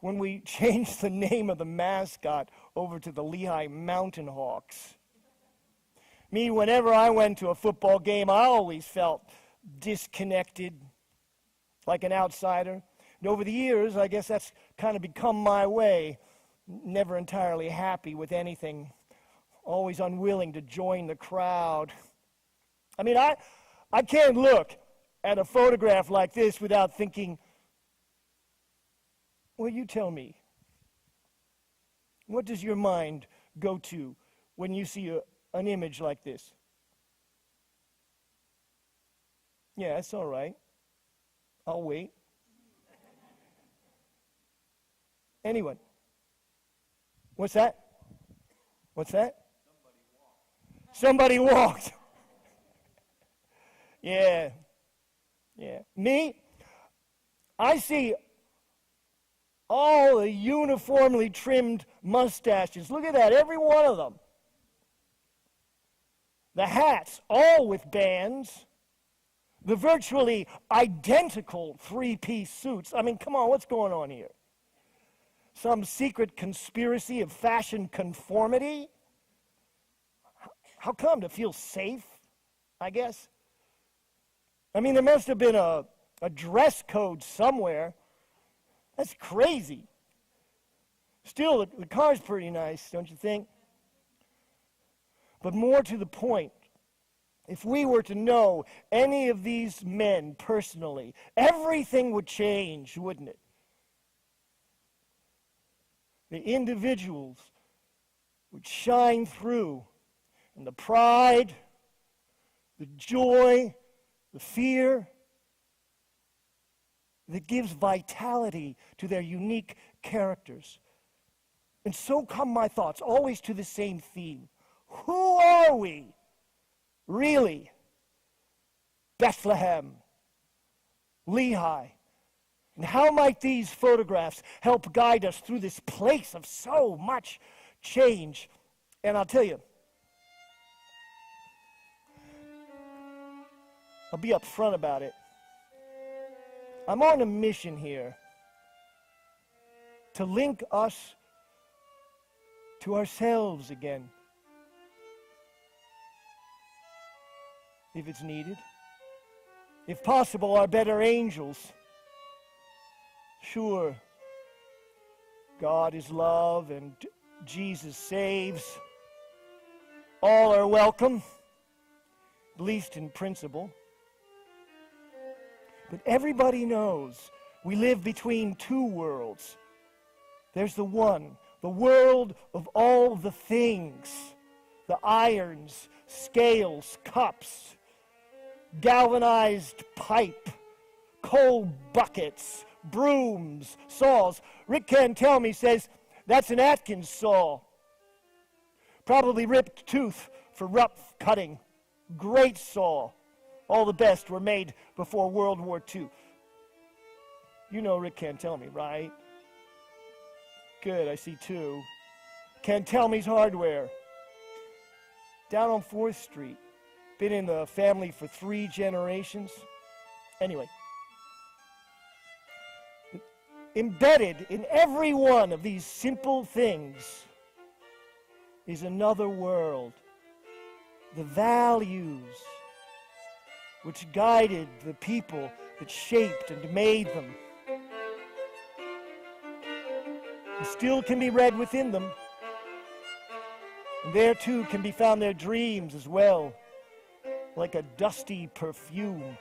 when we changed the name of the mascot over to the Lehigh Mountain Hawks. Me, whenever I went to a football game, I always felt disconnected, like an outsider. And over the years, I guess that's kind of become my way. Never entirely happy with anything. Always unwilling to join the crowd. I mean, I can't look at a photograph like this without thinking, well, you tell me. What does your mind go to when you see an image like this? Yeah, it's all right. I'll wait. Anyone? What's that? What's that? Somebody walked. Yeah. Me? I see all the uniformly trimmed mustaches. Look at that, every one of them. The hats, all with bands. The virtually identical three-piece suits. I mean, come on, what's going on here? Some secret conspiracy of fashion conformity? How come? To feel safe, I guess? I mean, there must have been a dress code somewhere. That's crazy. Still, the car's pretty nice, don't you think? But more to the point, if we were to know any of these men personally, everything would change, wouldn't it? The individuals would shine through, and the pride, the joy, the fear that gives vitality to their unique characters. And so come my thoughts, always to the same theme. Who are we, really? Bethlehem, Lehigh. And how might these photographs help guide us through this place of so much change? And I'll tell you, I'll be upfront about it. I'm on a mission here to link us to ourselves again, if it's needed. If possible, our better angels. Sure, God is love and Jesus saves. All are welcome, at least in principle. But everybody knows we live between two worlds. There's the one, the world of all the things, the irons, scales, cups, galvanized pipe, coal buckets, brooms, saws. Rick Cantelme says that's an Atkins saw. Probably ripped tooth for rough cutting. Great saw. All the best were made before World War II. You know Rick Cantelme, right? Good, I see two. Cantelme's Hardware. Down on 4th Street. Been in the family for 3 generations. Anyway. Embedded in every one of these simple things is another world. The values which guided the people that shaped and made them. And still can be read within them. And there too can be found their dreams as well, like a dusty perfume.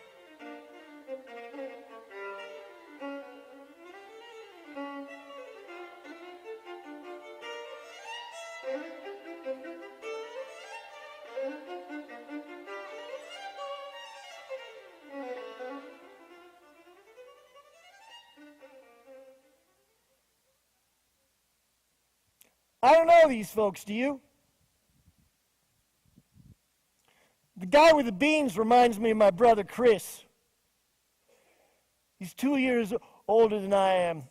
I don't know these folks, do you? The guy with the beans reminds me of my brother Chris. He's 2 years older than I am.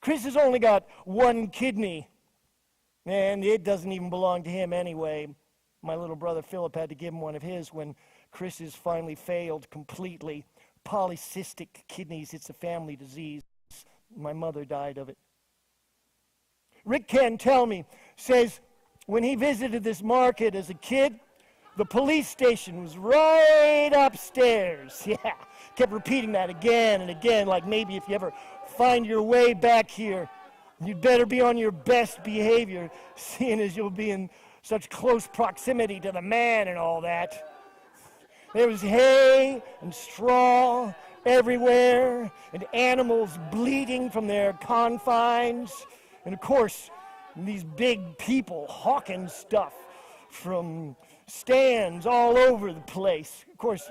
Chris has only got 1 kidney, and it doesn't even belong to him anyway. My little brother Philip had to give him one of his when Chris's finally failed completely. Polycystic kidneys, it's a family disease. My mother died of it. Rick Cantel me says when he visited this market as a kid, the police station was right upstairs. Yeah, kept repeating that again and again, like maybe if you ever find your way back here, you'd better be on your best behavior, seeing as you'll be in such close proximity to the man and all that. There was hay and straw everywhere, and animals bleeding from their confines, and of course, these big people hawking stuff from stands all over the place. Of course,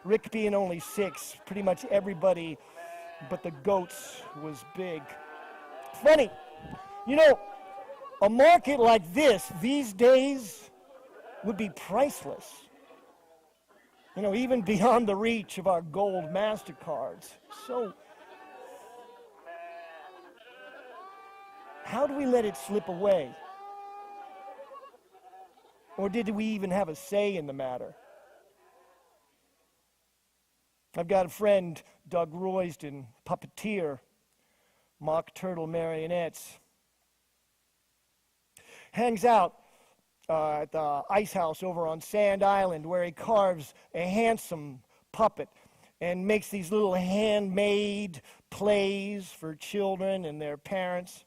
Rick being only 6, pretty much everybody but the goats was big. Funny, you know, a market like this these days would be priceless. You know, even beyond the reach of our gold MasterCards. So, how do we let it slip away? Or did we even have a say in the matter? I've got a friend, Doug Royston, puppeteer, mock turtle marionettes. Hangs out at the ice house over on Sand Island where he carves a handsome puppet and makes these little handmade plays for children and their parents.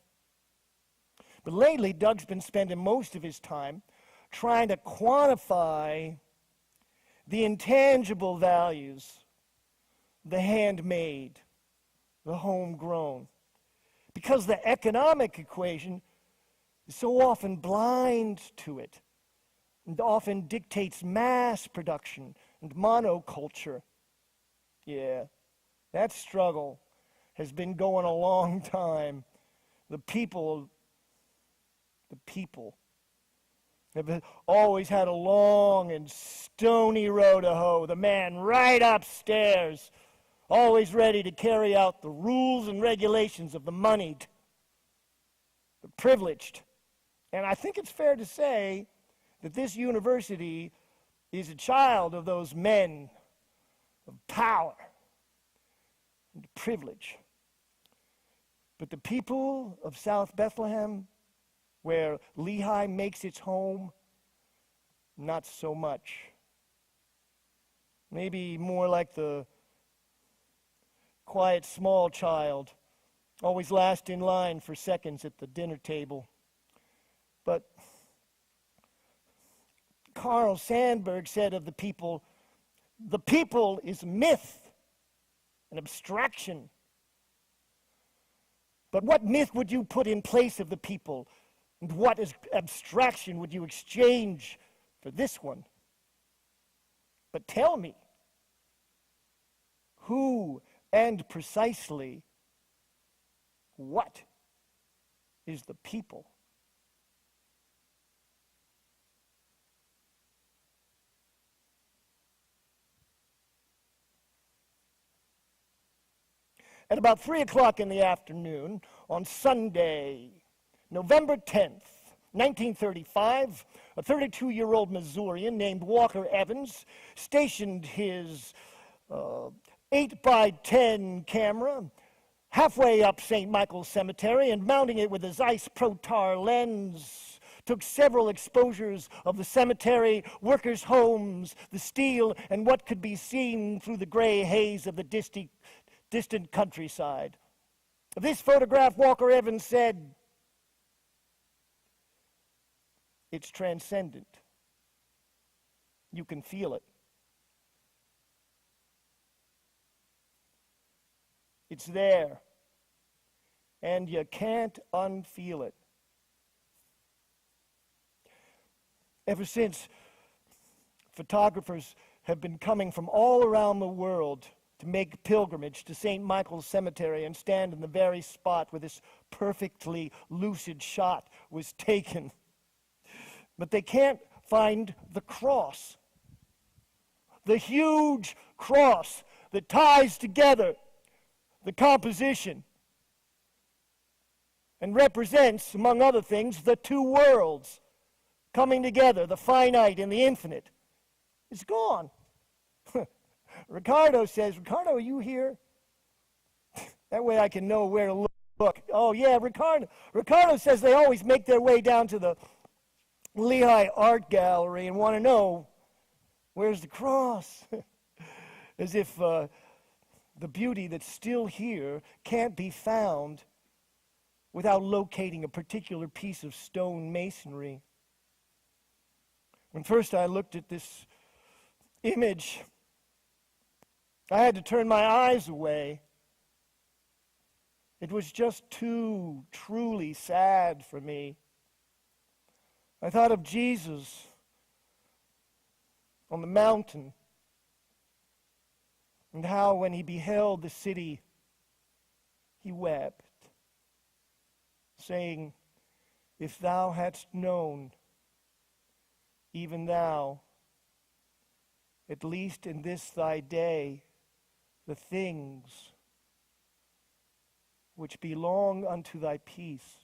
But lately, Doug's been spending most of his time trying to quantify the intangible values, the handmade, the homegrown. Because the economic equation is so often blind to it and often dictates mass production and monoculture. Yeah, that struggle has been going a long time. The people have always had a long and stony row to hoe. The man right upstairs, always ready to carry out the rules and regulations of the moneyed, the privileged. And I think it's fair to say that this university is a child of those men of power and privilege. But the people of South Bethlehem, where Lehigh makes its home, not so much. Maybe more like the quiet small child, always last in line for seconds at the dinner table. But Carl Sandburg said of the people is myth, an abstraction. But what myth would you put in place of the people? And what abstraction would you exchange for this one? But tell me, who and precisely what is the people? At about 3 o'clock in the afternoon on Sunday, November 10th, 1935, a 32-year-old Missourian named Walker Evans stationed his 8x10 camera halfway up St. Michael's Cemetery and mounting it with a Zeiss Protar lens, took several exposures of the cemetery, workers' homes, the steel, and what could be seen through the gray haze of the distant countryside. Of this photograph, Walker Evans said, "It's transcendent. You can feel it. It's there, and you can't unfeel it." Ever since, photographers have been coming from all around the world to make pilgrimage to St. Michael's Cemetery and stand in the very spot where this perfectly lucid shot was taken. But they can't find the cross, the huge cross that ties together the composition and represents, among other things, the two worlds coming together, the finite and the infinite. It's gone. Ricardo says, "Ricardo, are you here? That way I can know where to look." book. Oh, yeah, Ricardo says they always make their way down to the Lehigh Art Gallery and want to know, where's the cross? As if the beauty that's still here can't be found without locating a particular piece of stone masonry. When first I looked at this image, I had to turn my eyes away. It was just too truly sad for me. I thought of Jesus on the mountain and how when he beheld the city, he wept, saying, "If thou hadst known, even thou, at least in this thy day, the things which belong unto thy peace,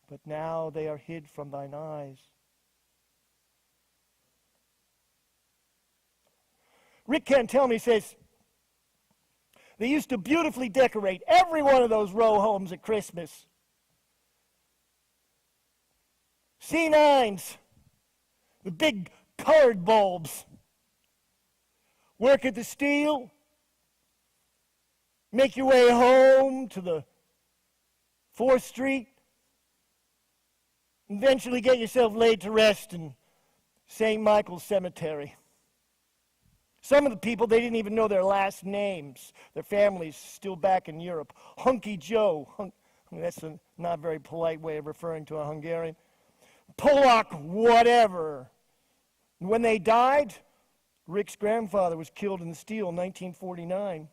but now they are hid from thine eyes." Rick Cantelmi says they used to beautifully decorate every one of those row homes at Christmas. C9s, the big colored bulbs. Work at the steel. Make your way home to the 4th Street. Eventually get yourself laid to rest in St. Michael's Cemetery. Some of the people, they didn't even know their last names. Their families still back in Europe. Hunky Joe. That's a not very polite way of referring to a Hungarian. Polak whatever. When they died, Rick's grandfather was killed in the steel in 1949.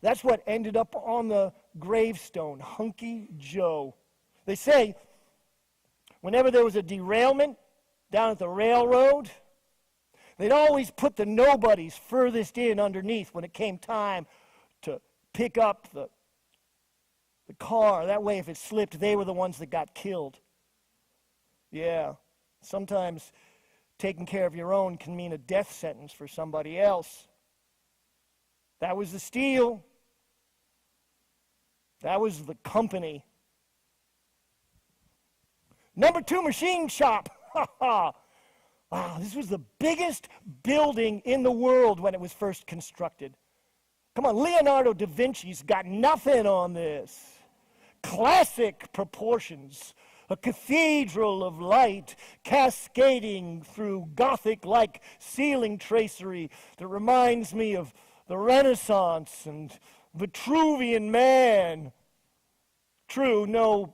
That's what ended up on the gravestone, Hunky Joe. They say whenever there was a derailment down at the railroad, they'd always put the nobodies furthest in underneath when it came time to pick up the car. That way, if it slipped, they were the ones that got killed. Yeah, sometimes taking care of your own can mean a death sentence for somebody else. That was the steel. That was the company. Number 2 machine shop. Ha ha. Wow, this was the biggest building in the world when it was first constructed. Come on, Leonardo da Vinci's got nothing on this. Classic proportions. A cathedral of light cascading through Gothic-like ceiling tracery that reminds me of the Renaissance and Vitruvian Man. True, no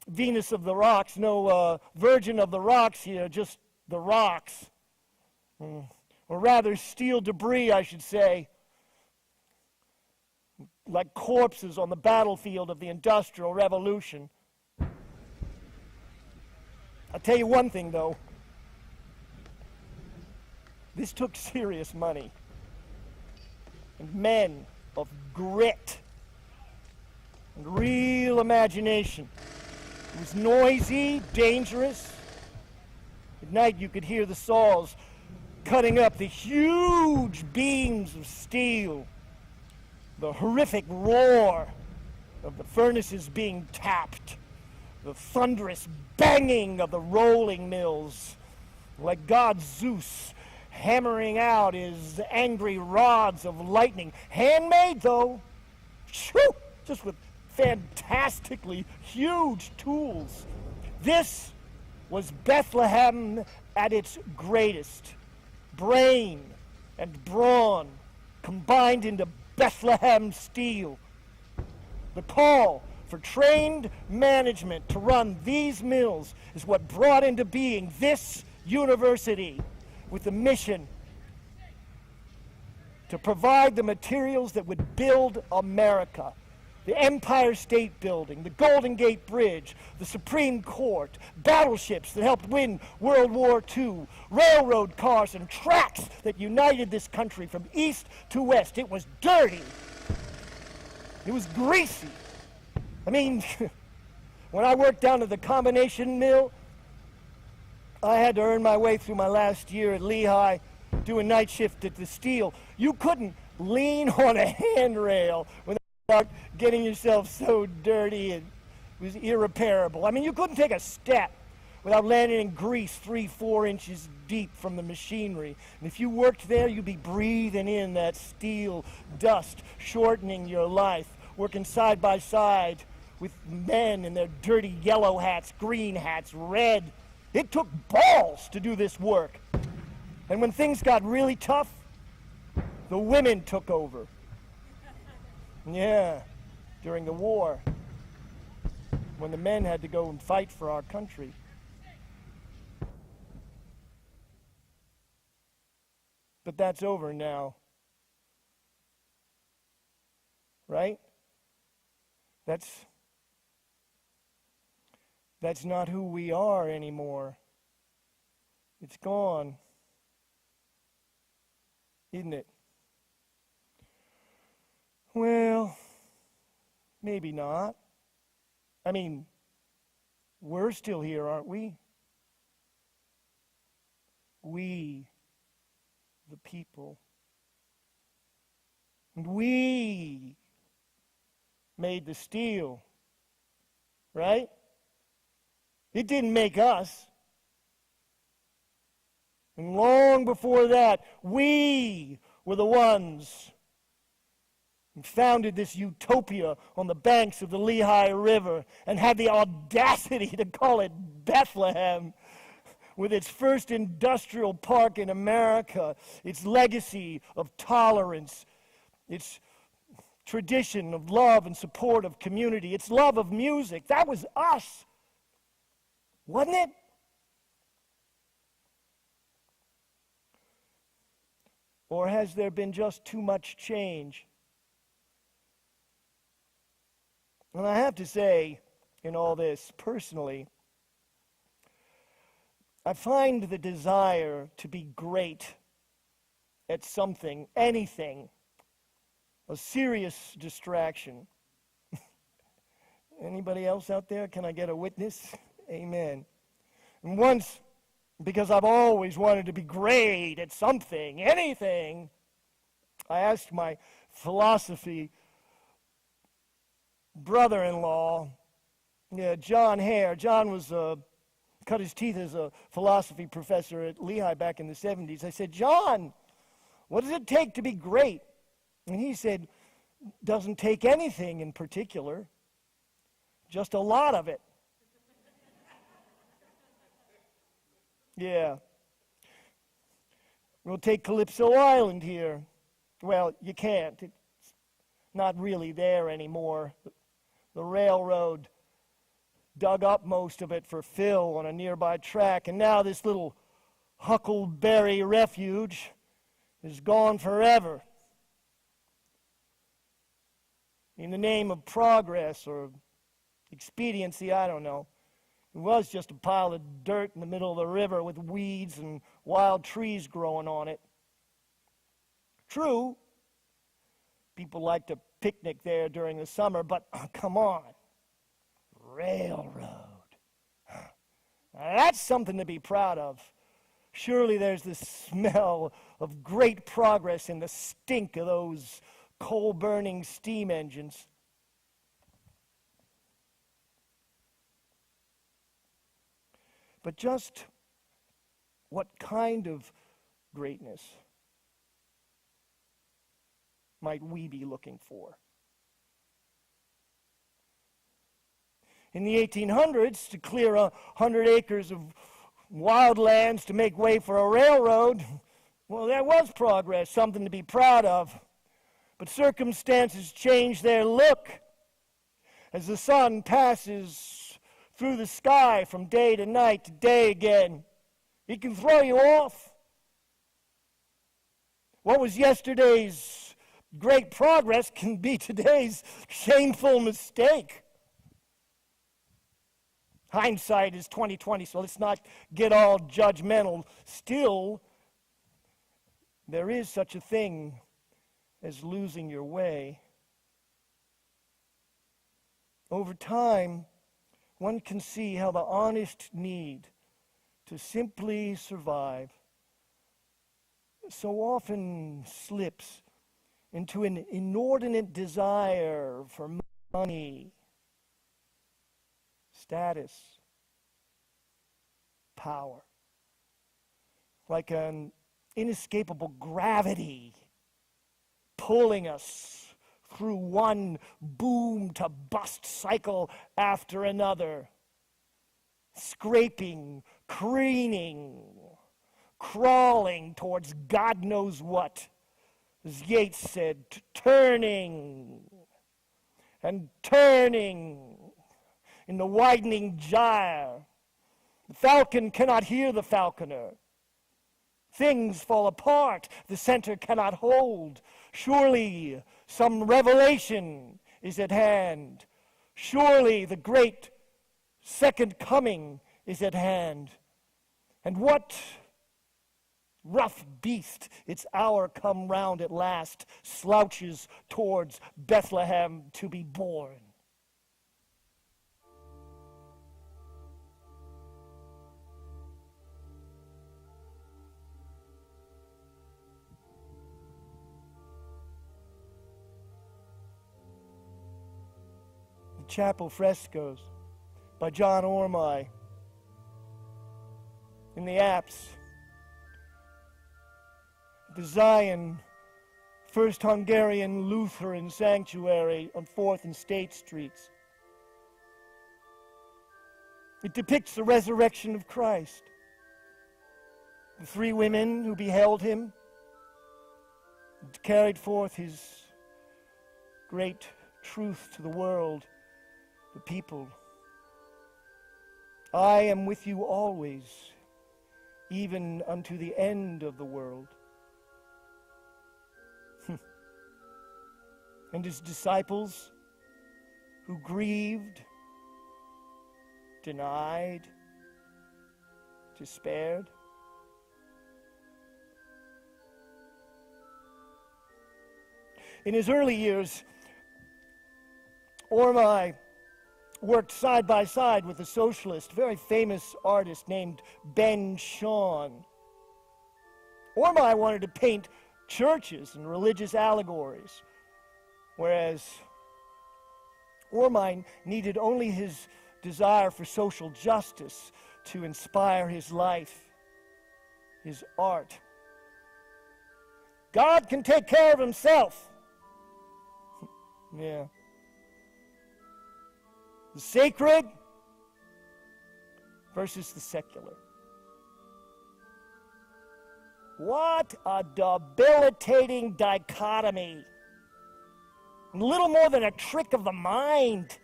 Venus of the Rocks, no Virgin of the Rocks here, just the rocks, or rather steel debris, I should say, like corpses on the battlefield of the Industrial Revolution. I'll tell you one thing, though. This took serious money and men of grit and real imagination. It was noisy, dangerous. At night you could hear the saws cutting up the huge beams of steel, the horrific roar of the furnaces being tapped, the thunderous banging of the rolling mills, like God Zeus hammering out his angry rods of lightning. Handmade, though, just with fantastically huge tools. This was Bethlehem at its greatest. Brain and brawn combined into Bethlehem steel. The call for trained management to run these mills is what brought into being this university with the mission to provide the materials that would build America. The Empire State Building, the Golden Gate Bridge, the Supreme Court, battleships that helped win World War II, railroad cars and tracks that united this country from east to west. It was dirty. It was greasy. I mean, when I worked down at the combination mill, I had to earn my way through my last year at Lehigh doing night shift at the steel. You couldn't lean on a handrail without Start getting yourself so dirty, it was irreparable. I mean, you couldn't take a step without landing in grease 3-4 inches deep from the machinery. And if you worked there, you'd be breathing in that steel dust, shortening your life, working side by side with men in their dirty yellow hats, green hats, red. It took balls to do this work. And when things got really tough, the women took over. Yeah, during the war, when the men had to go and fight for our country. But that's over now. Right? That's not who we are anymore. It's gone. Isn't it? Well, maybe not. I mean, we're still here, aren't we? We, the people. And we made the steel, right? It didn't make us. And long before that, we were the ones who founded this utopia on the banks of the Lehigh River and had the audacity to call it Bethlehem, with its first industrial park in America, its legacy of tolerance, its tradition of love and support of community, its love of music. That was us, wasn't it? Or has there been just too much change? And I have to say, in all this, personally, I find the desire to be great at something, anything, a serious distraction. Anybody else out there? Can I get a witness? Amen. And once, because I've always wanted to be great at something, anything, I asked my philosophy brother-in-law, John Hare. John was cut his teeth as a philosophy professor at Lehigh back in the 70s. I said, John, what does it take to be great? And he said, doesn't take anything in particular, just a lot of it. Yeah. We'll take Calypso Island here. Well, you can't. It's not really there anymore. The railroad dug up most of it for fill on a nearby track, and now this little huckleberry refuge is gone forever. In the name of progress or expediency, I don't know. It was just a pile of dirt in the middle of the river with weeds and wild trees growing on it. True, people like to picnic there during the summer, but come on, railroad. Now, that's something to be proud of. Surely there's the smell of great progress in the stink of those coal-burning steam engines. But just what kind of greatness might we be looking for? In the 1800s, to clear 100 acres of wildlands to make way for a railroad, well, that was progress, something to be proud of. But circumstances change their look as the sun passes through the sky from day to night to day again. It can throw you off. What was yesterday's great progress can be today's shameful mistake. Hindsight is 20/20, so let's not get all judgmental. Still, there is such a thing as losing your way. Over time, one can see how the honest need to simply survive so often slips into an inordinate desire for money, status, power, like an inescapable gravity pulling us through one boom to bust cycle after another, scraping, careening, crawling towards God knows what. As Yeats said, turning and turning in the widening gyre. The falcon cannot hear the falconer. Things fall apart, the center cannot hold. Surely some revelation is at hand. Surely the great second coming is at hand. And what rough beast, its hour come round at last, slouches towards Bethlehem to be born? Chapel frescoes by John Ormai in the apse. The Zion, First Hungarian Lutheran Sanctuary on 4th and State Streets. It depicts the resurrection of Christ. The three women who beheld him carried forth his great truth to the world, the people. I am with you always, even unto the end of the world. And his disciples who grieved, denied, despaired. In his early years, Ormai worked side by side with a socialist, very famous artist named Ben Shahn. Ormai wanted to paint churches and religious allegories, whereas Ormai needed only his desire for social justice to inspire his life, his art. God can take care of himself. Yeah. The sacred versus the secular. What a debilitating dichotomy. Little more than a trick of the mind.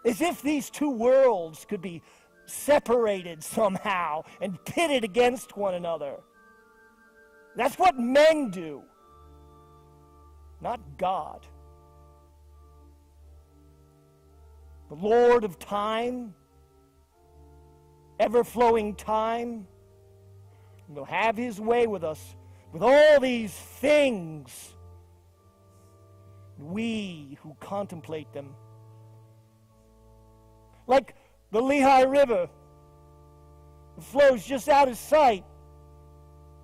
As if these two worlds could be separated somehow and pitted against one another. That's what men do, not God. The Lord of time, ever-flowing time, will have his way with us, with all these things. We who contemplate them. Like the Lehigh River, it flows just out of sight,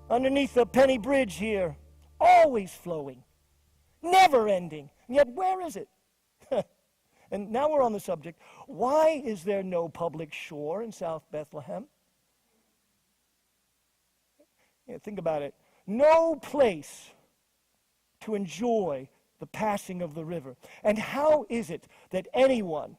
underneath the Penny Bridge here, always flowing, never ending. And yet, where is it? And now we're on the subject. Why is there no public shore in South Bethlehem? Yeah, think about it. No place to enjoy the passing of the river. And how is it that anyone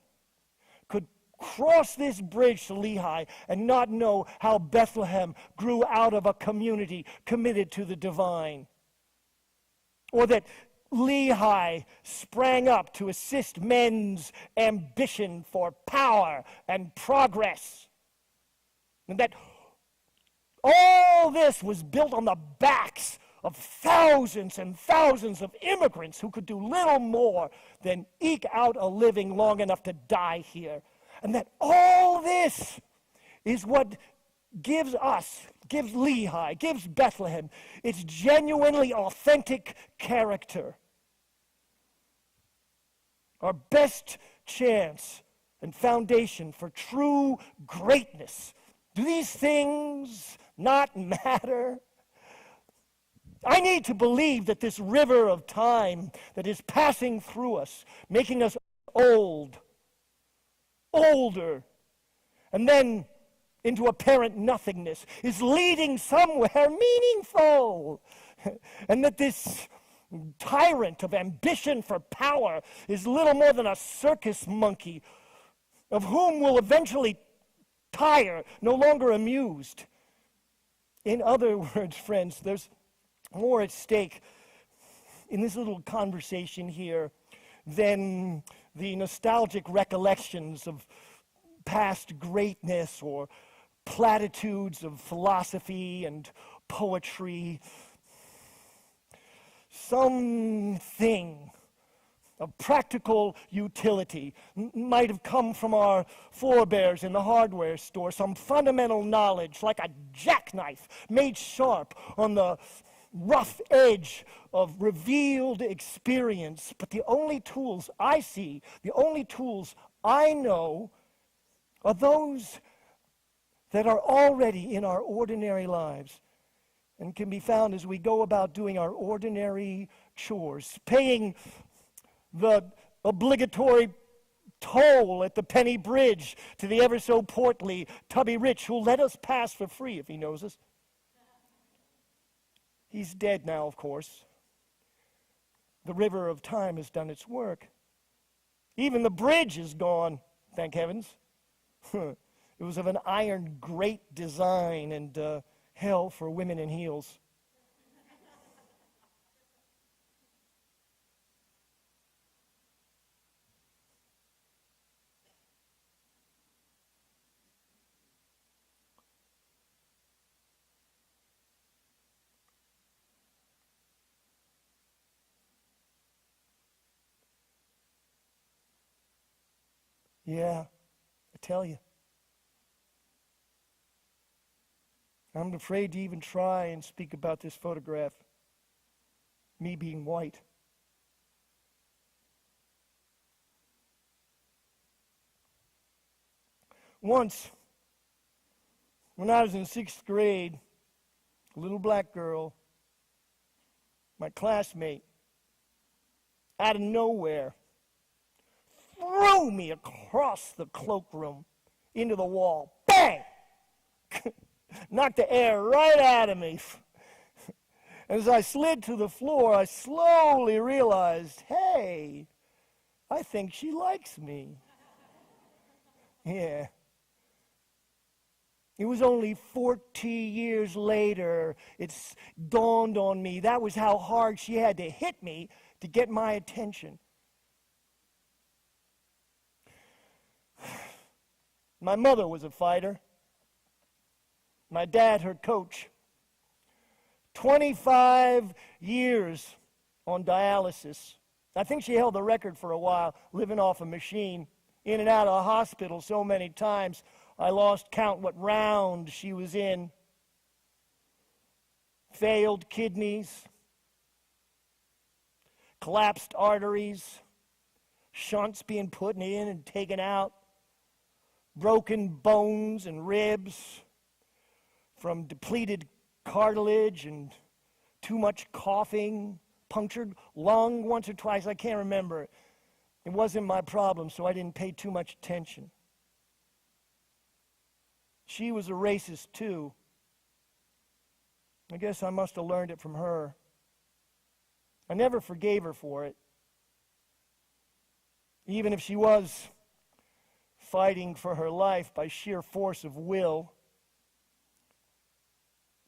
could cross this bridge to Lehigh and not know how Bethlehem grew out of a community committed to the divine? Or that Lehigh sprang up to assist men's ambition for power and progress. And that all this was built on the backs of thousands and thousands of immigrants who could do little more than eke out a living long enough to die here. And that all this is what gives Lehigh, gives Bethlehem its genuinely authentic character. Our best chance and foundation for true greatness. Do these things not matter? I need to believe that this river of time that is passing through us, making us old, older, and then into apparent nothingness, is leading somewhere meaningful. And that this tyrant of ambition for power is little more than a circus monkey of whom we'll eventually tire, no longer amused. In other words, friends, there's more at stake in this little conversation here than the nostalgic recollections of past greatness or platitudes of philosophy and poetry. Something of practical utility might have come from our forebears in the hardware store, some fundamental knowledge like a jackknife made sharp on the rough edge of revealed experience. But the only tools I see, the only tools I know, are those that are already in our ordinary lives and can be found as we go about doing our ordinary chores, paying the obligatory toll at the penny bridge to the ever so portly Tubby Rich, who'll let us pass for free if he knows us. He's dead now, of course. The river of time has done its work. Even the bridge is gone, thank heavens. It was of an iron grate design and hell for women in heels. Yeah, I tell you. I'm afraid to even try and speak about this photograph, me being white. Once, when I was in 6th grade, a little black girl, my classmate, out of nowhere, threw me across the cloakroom into the wall. Bang! Knocked the air right out of me. As I slid to the floor, I slowly realized, hey, I think she likes me. Yeah. It was only 40 years later it's dawned on me that was how hard she had to hit me to get my attention. My mother was a fighter. My dad, her coach. 25 years on dialysis. I think she held the record for a while, living off a machine, in and out of the hospital so many times, I lost count what round she was in. Failed kidneys, collapsed arteries, shunts being put in and taken out, broken bones and ribs from depleted cartilage and too much coughing, punctured lung once or twice, I can't remember. It wasn't my problem, so I didn't pay too much attention. She was a racist too. I guess I must have learned it from her. I never forgave her for it. Even if she was fighting for her life by sheer force of will,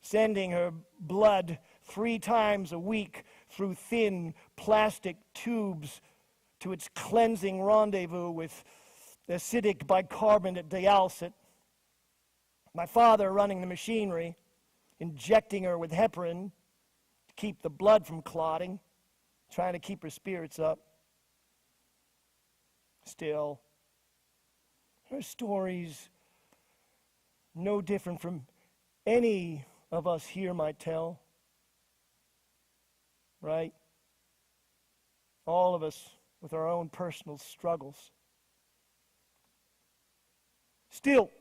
sending her blood 3 times a week through thin plastic tubes to its cleansing rendezvous with acidic bicarbonate dialysate. My father running the machinery, injecting her with heparin to keep the blood from clotting, trying to keep her spirits up. Still, her story's no different from any of us here might tell. Right? All of us with our own personal struggles. Still,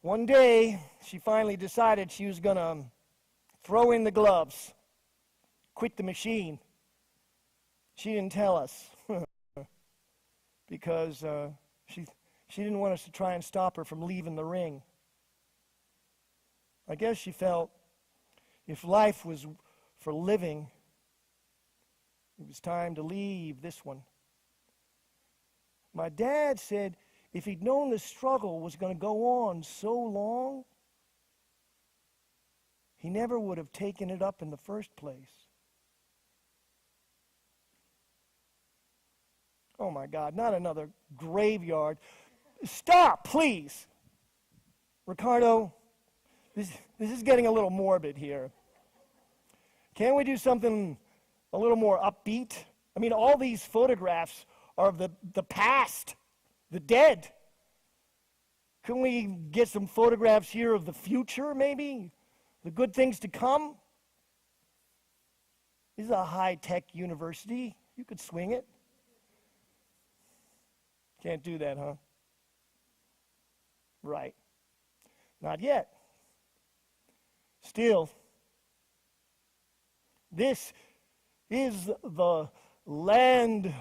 one day she finally decided she was going to throw in the gloves, quit the machine. She didn't tell us because she didn't want us to try and stop her from leaving the ring. I guess she felt if life was for living, it was time to leave this one. My dad said if he'd known the struggle was going to go on so long, he never would have taken it up in the first place. Oh my God, not another graveyard. Stop, please. Ricardo, this is getting a little morbid here. Can't we do something a little more upbeat? I mean, all these photographs are of the past, the dead. Couldn't we get some photographs here of the future, maybe? The good things to come? This is a high-tech university. You could swing it. Can't do that, huh? Right. Not yet. Still, this is the land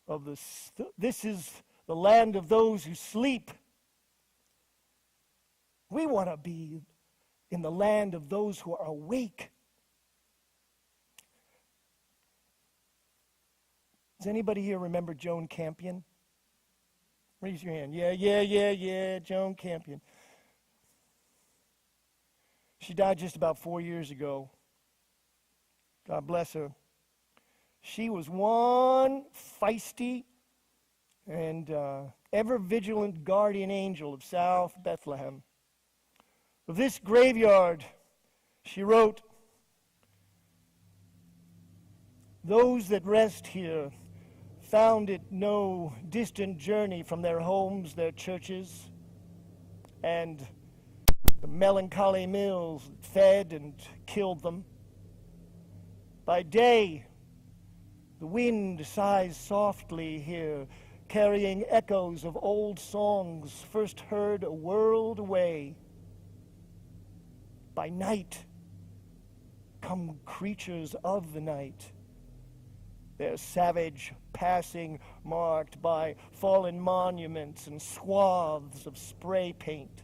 of this is the land of those who sleep. We want to be in the land of those who are awake. Does anybody here remember Joan Campion? Raise your hand. Yeah, Joan Campion. She died just about 4 years ago. God bless her. She was one feisty and ever-vigilant guardian angel of South Bethlehem. Of this graveyard, she wrote, "Those that rest here found it no distant journey from their homes, their churches, and the melancholy mills that fed and killed them. By day, the wind sighs softly here, carrying echoes of old songs first heard a world away. By night, come creatures of the night, their savage passing marked by fallen monuments and swaths of spray paint.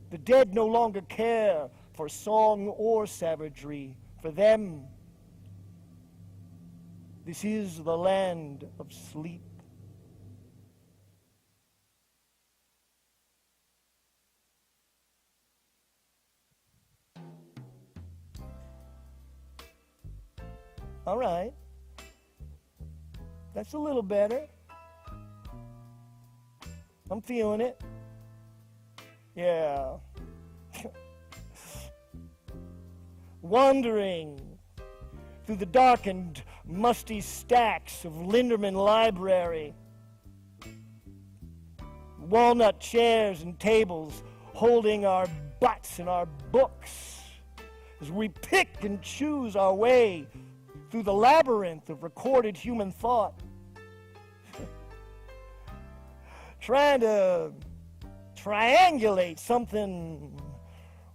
The dead no longer care for song or savagery. For them, this is the land of sleep." All right. That's a little better. I'm feeling it. Yeah. Wandering through the darkened, musty stacks of Linderman Library, walnut chairs and tables holding our butts and our books as we pick and choose our way through the labyrinth of recorded human thought, trying to triangulate something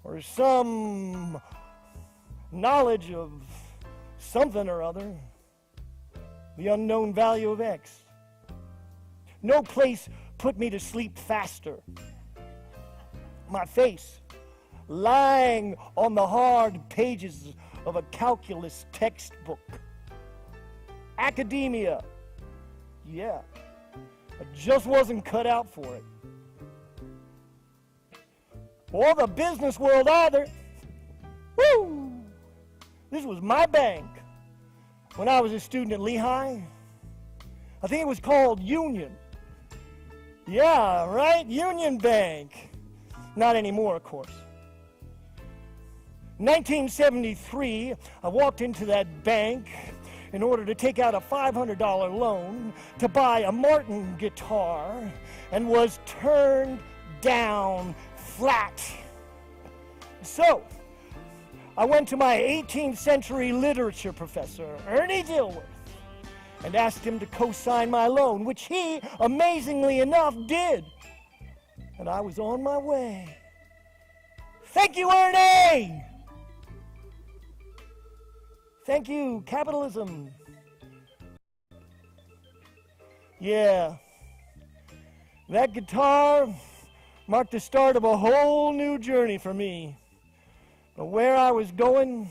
or some knowledge of something or other, the unknown value of X. No place put me to sleep faster. My face lying on the hard pages of a calculus textbook. Academia. Yeah, I just wasn't cut out for it. Or the business world either. Woo! This was my bank when I was a student at Lehigh. I think it was called Union. Yeah, right? Union Bank. Not anymore, of course. 1973, I walked into that bank in order to take out a $500 loan to buy a Martin guitar and was turned down flat. So, I went to my 18th century literature professor, Ernie Dilworth, and asked him to co-sign my loan, which he, amazingly enough, did. And I was on my way. Thank you, Ernie! Thank you, capitalism. Yeah. That guitar marked the start of a whole new journey for me. But where I was going,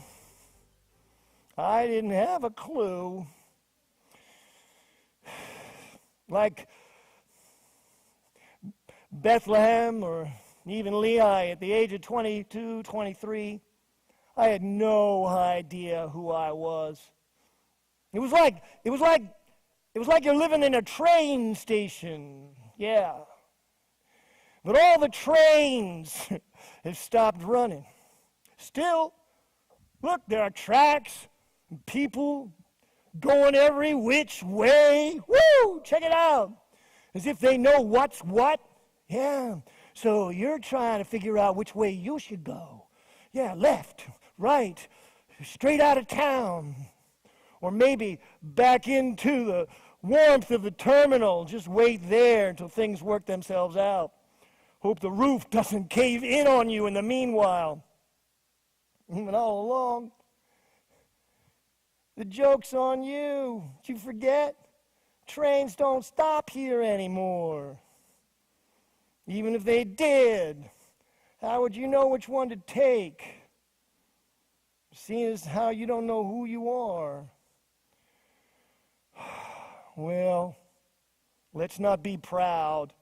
I didn't have a clue. Like Bethlehem or even Lehigh at the age of 22, 23, I had no idea who I was. It was like you're living in a train station. Yeah. But all the trains have stopped running. Still, look, there are tracks and people going every which way. Woo! Check it out. As if they know what's what. Yeah. So you're trying to figure out which way you should go. Yeah, left, right, straight out of town. Or maybe back into the warmth of the terminal. Just wait there until things work themselves out. Hope the roof doesn't cave in on you in the meanwhile. And all along, the joke's on you. Did you forget? Trains don't stop here anymore. Even if they did, how would you know which one to take? Seeing as how you don't know who you are. Well, let's not be proud.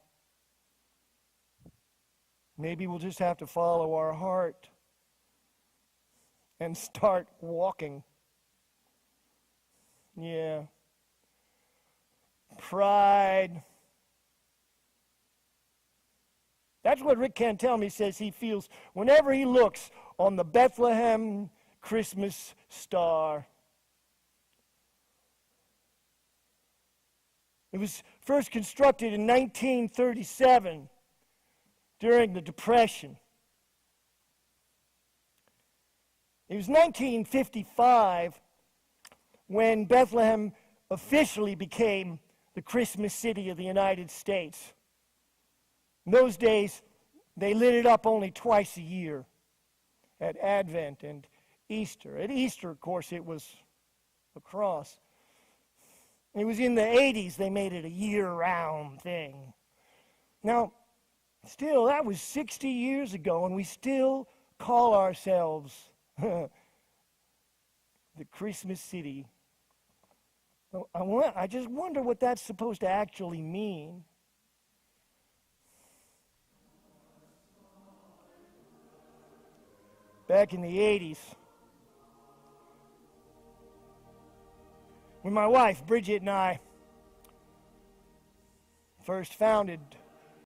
Maybe we'll just have to follow our heart and start walking. Yeah. Pride. That's what Rick Cantelme says he feels whenever he looks on the Bethlehem Christmas star. It was first constructed in 1937 during the Depression. It was 1955 when Bethlehem officially became the Christmas city of the United States. In those days, they lit it up only twice a year, at Advent and Easter. At Easter, of course, it was a cross. It was in the 80s they made it a year-round thing. Now, still, that was 60 years ago, and we still call ourselves the Christmas city. I just wonder what that's supposed to actually mean. Back in the 80s, when my wife, Bridget, and I first founded